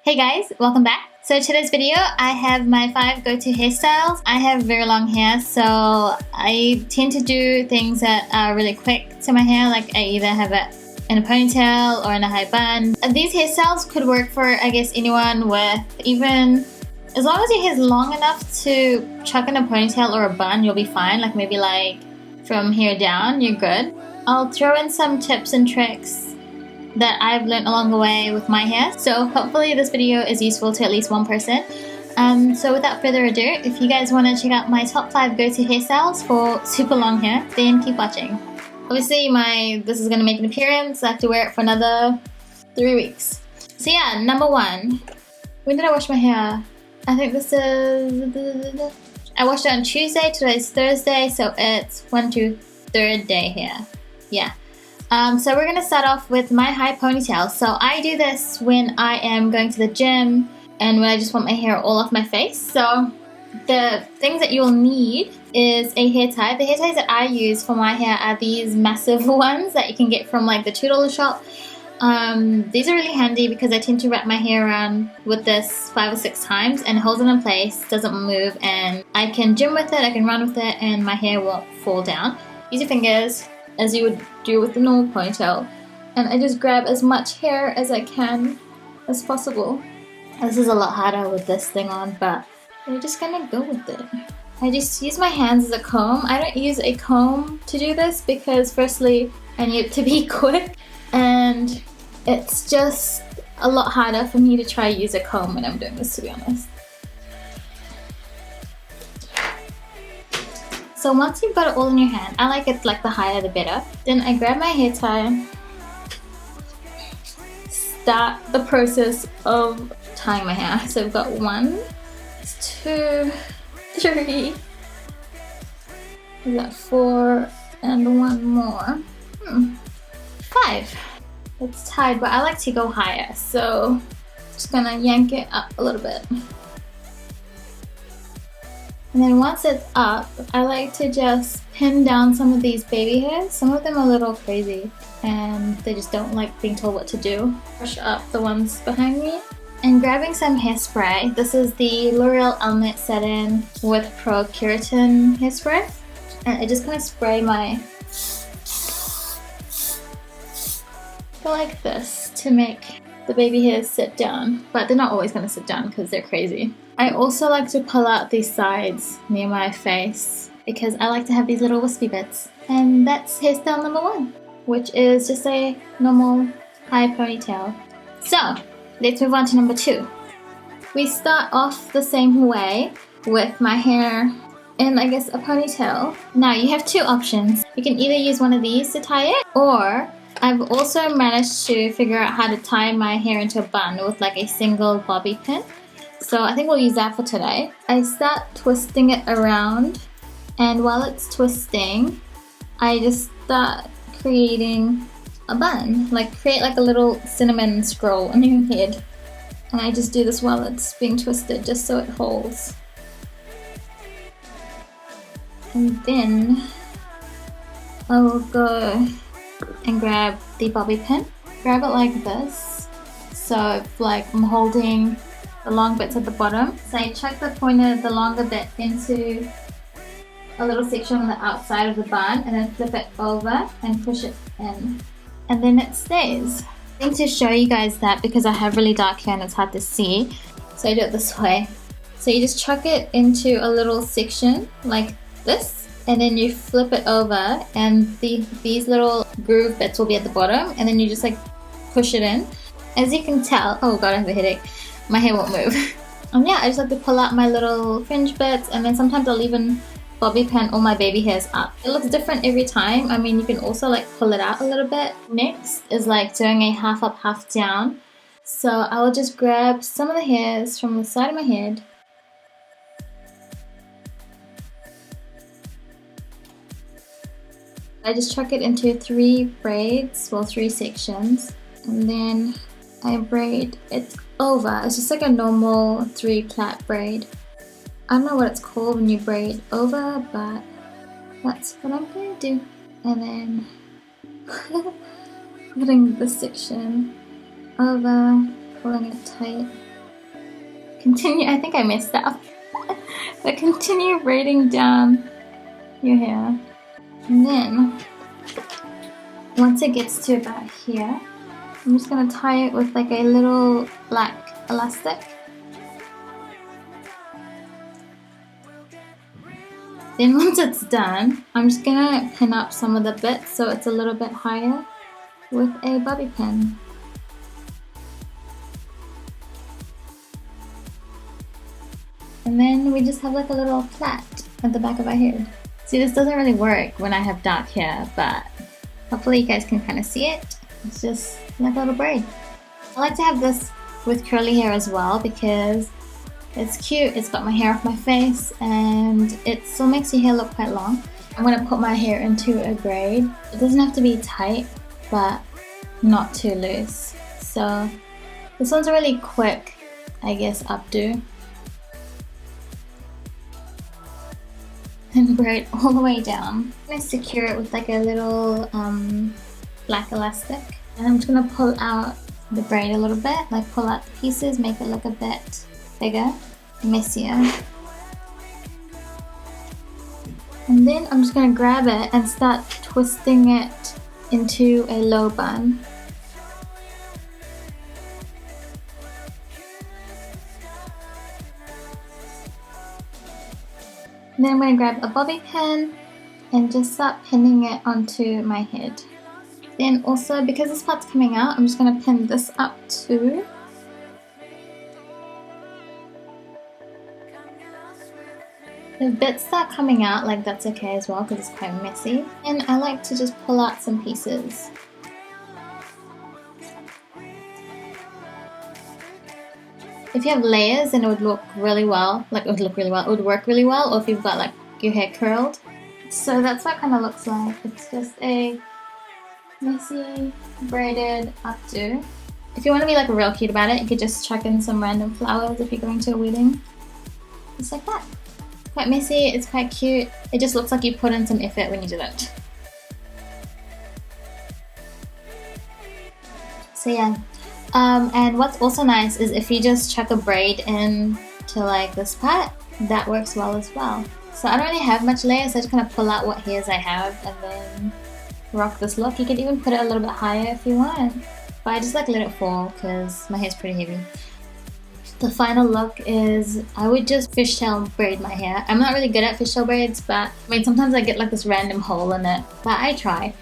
Hey guys, welcome back. So today's video, I have my 5 go-to hairstyles. I have very long hair, so I tend to do things that are really quick to my hair. Like I either have it in a ponytail or in a high bun. These hairstyles could work for, I guess, anyone with even, as long as your hair is long enough to chuck in a ponytail or a bun, you'll be fine. Like maybe like from here down, you're good. I'll throw in some tips and tricks that I've learned along the way with my hair. So hopefully this video is useful to at least one person. So without further ado, if you guys want to check out my top 5 go-to hairstyles for super long hair, then keep watching. Obviously this is going to make an appearance. I have to wear it for another 3 weeks. So yeah, number 1. When did I wash my hair? I think this is... I washed it on Tuesday, today's Thursday, so it's 1, 2, 3rd day here. Yeah. So we're going to start off with my high ponytail. So I do this when I am going to the gym and when I just want my hair all off my face. So the things that you'll need is a hair tie. The hair ties that I use for my hair are these massive ones that you can get from like the $2 shop. These are really handy because I tend to wrap my hair around with this 5 or 6 times and it holds it in place, doesn't move, and I can gym with it, I can run with it, and my hair won't fall down. Use your fingers as you would do with the normal ponytail, and I just grab as much hair as I can as possible. This is a lot harder with this thing on, but I'm just gonna go with it. I just use my hands as a comb. I don't use a comb to do this because firstly I need it to be quick, and it's just a lot harder for me to try to use a comb when I'm doing this, to be honest. So once you've got it all in your hand, I like it like the higher the better. Then I grab my hair tie, start the process of tying my hair. So I've got 1, 2, 3, we've got 4, and 1 more. 5. It's tied, but I like to go higher, so just gonna yank it up a little bit. And then once it's up, I like to just pin down some of these baby hairs. Some of them are a little crazy and they just don't like being told what to do. Brush up the ones behind me. And grabbing some hairspray. This is the L'Oreal Elnett Satin with Pro Keratin hairspray. And I just kind of spray my... go like this to make the baby hairs sit down. But they're not always going to sit down because they're crazy. I also like to pull out these sides near my face because I like to have these little wispy bits. And that's hairstyle number 1, which is just a normal high ponytail. So let's move on to number 2. We start off the same way with my hair in, I guess, a ponytail. Now you have 2 options. You can either use one of these to tie it, or I've also managed to figure out how to tie my hair into a bun with like a single bobby pin. So I think we'll use that for today. I start twisting it around, and while it's twisting, I just start creating a bun. Like create like a little cinnamon scroll on your head. And I just do this while it's being twisted just so it holds. And then I will go and grab the bobby pin. Grab it like this. So if like I'm holding the long bits at the bottom. So I chuck the pointer, the longer bit, into a little section on the outside of the bun and then flip it over and push it in. And then it stays. I think to show you guys that because I have really dark hair and it's hard to see, so I do it this way. So you just chuck it into a little section like this, and then you flip it over, and these little groove bits will be at the bottom, and then you just like push it in. As you can tell, oh god, I have a headache. My hair won't move. And yeah, I just like to pull out my little fringe bits, and then sometimes I'll even bobby pin all my baby hairs up. It looks different every time. I mean, you can also like pull it out a little bit. Next is like doing a half up, half down. So I will just grab some of the hairs from the side of my head. I just chuck it into 3 braids, well 3 sections, and then I braid it over. It's just like a normal 3-plait braid. I don't know what it's called when you braid over, but that's what I'm going to do. And then putting this section over, pulling it tight, continue, I think I messed up, but continue braiding down your hair. And then, once it gets to about here, I'm just going to tie it with like a little black elastic. Then once it's done, I'm just going to pin up some of the bits so it's a little bit higher with a bobby pin. And then we just have like a little plait at the back of our head. See, this doesn't really work when I have dark hair, but hopefully you guys can kind of see it. It's just like a little braid. I like to have this with curly hair as well because it's cute, it's got my hair off my face, and it still makes your hair look quite long. I'm going to put my hair into a braid. It doesn't have to be tight, but not too loose. So this one's a really quick, I guess, updo. And braid all the way down. I'm going to secure it with like a little black elastic. And I'm just going to pull out the braid a little bit, like pull out the pieces, make it look a bit bigger, messier. And then I'm just going to grab it and start twisting it into a low bun. And then I'm going to grab a bobby pin and just start pinning it onto my head. Then also, because this part's coming out, I'm just going to pin this up too. The bits that are coming out, like that's okay as well because it's quite messy. And I like to just pull out some pieces. If you have layers, then it would look really well, it would work really well, or if you've got like your hair curled. So that's what it kind of looks like. It's just a messy braided updo. If you want to be like real cute about it, you could just chuck in some random flowers if you're going to a wedding. Just like that. Quite messy, it's quite cute. It just looks like you put in some effort when you did it. So yeah. And what's also nice is if you just chuck a braid in to like this part, that works well as well. So I don't really have much layers, so I just kind of pull out what hairs I have and then rock this look. You could even put it a little bit higher if you want, but I just like let it fall because my hair's pretty heavy. The final look is I would just fishtail braid my hair. I'm not really good at fishtail braids, but I mean sometimes I get like this random hole in it, but I try.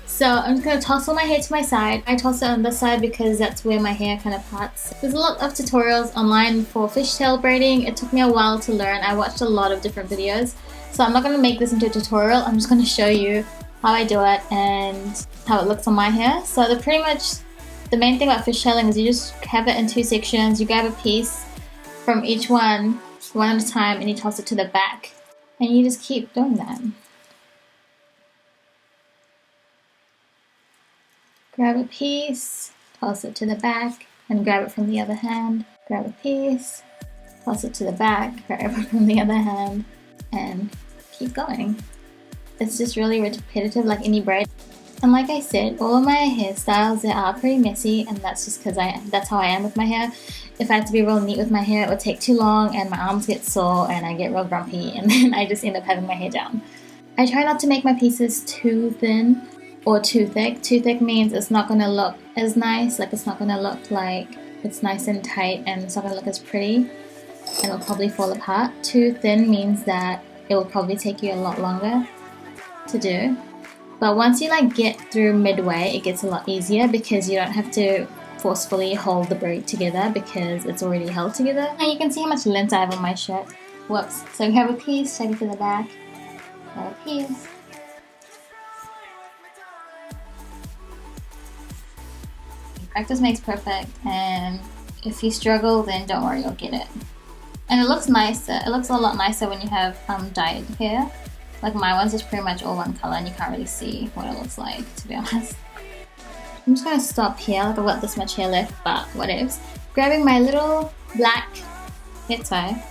So I'm just going to toss all my hair to my side. I toss it on this side because that's where my hair kind of parts. There's a lot of tutorials online for fishtail braiding. It took me a while to learn. I watched a lot of different videos. So I'm not going to make this into a tutorial. I'm just going to show you how I do it and how it looks on my hair. So the main thing about fishtailing is you just have it in two sections. You grab a piece from each one at a time, and you toss it to the back. And you just keep doing that. Grab a piece, toss it to the back, and grab it from the other hand. Grab a piece, toss it to the back, grab it from the other hand, and keep going. It's just really repetitive like any braid. And like I said, all of my hairstyles, they are pretty messy, and that's just because that's how I am with my hair. If I had to be real neat with my hair, it would take too long and my arms get sore and I get real grumpy, and then I just end up having my hair down. I try not to make my pieces too thin or too thick. Too thick means it's not going to look as nice, like it's not going to look like it's nice and tight, and it's not going to look as pretty, and it'll probably fall apart. Too thin means that it will probably take you a lot longer to do. But once you like get through midway, it gets a lot easier because you don't have to forcefully hold the braid together because it's already held together. And you can see how much length I have on my shirt. Whoops. So you have a piece, take it to the back, grab a piece. Practice makes perfect, and if you struggle, then don't worry, you'll get it. And it looks nicer. It looks a lot nicer when you have dyed hair. Like my one's is pretty much all one color, and you can't really see what it looks like, to be honest. I'm just gonna stop here. Like I've got this much hair left, but whatevs. Grabbing my little black hair tie.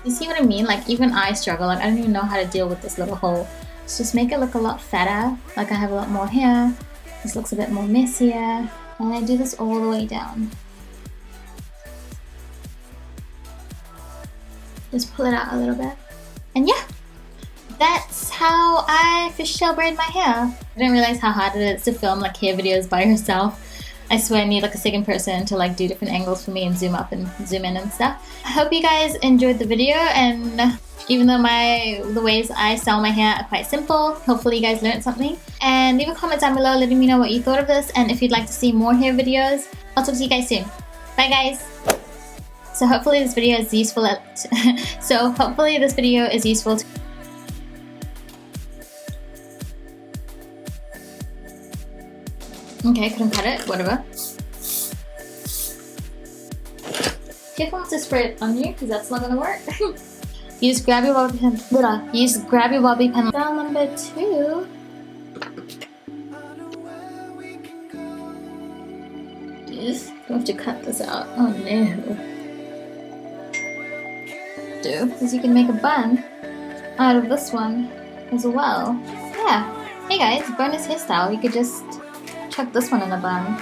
You see what I mean? Like even I struggle. Like I don't even know how to deal with this little hole. Let's just make it look a lot fatter. Like I have a lot more hair. This looks a bit more messier. And I do this all the way down. Just pull it out a little bit. And yeah, that's how I fishtail braid my hair. I didn't realize how hard it is to film like hair videos by yourself. I swear I need like a second person to like do different angles for me and zoom up and zoom in and stuff. I hope you guys enjoyed the video, and even though the ways I style my hair are quite simple, hopefully you guys learned something. And leave a comment down below letting me know what you thought of this, and if you'd like to see more hair videos. I'll talk to you guys soon. Bye guys! So hopefully this video is useful to okay, I couldn't cut it, whatever. Careful not to spray it on you, because that's not gonna work. Use grab your bobby pin. Use grab your bobby pin. Style number 2. Yes, I have to cut this out. Oh no. Because you can make a bun out of this one as well. Yeah. Hey guys, bonus hairstyle. You could just chuck this one in a bun.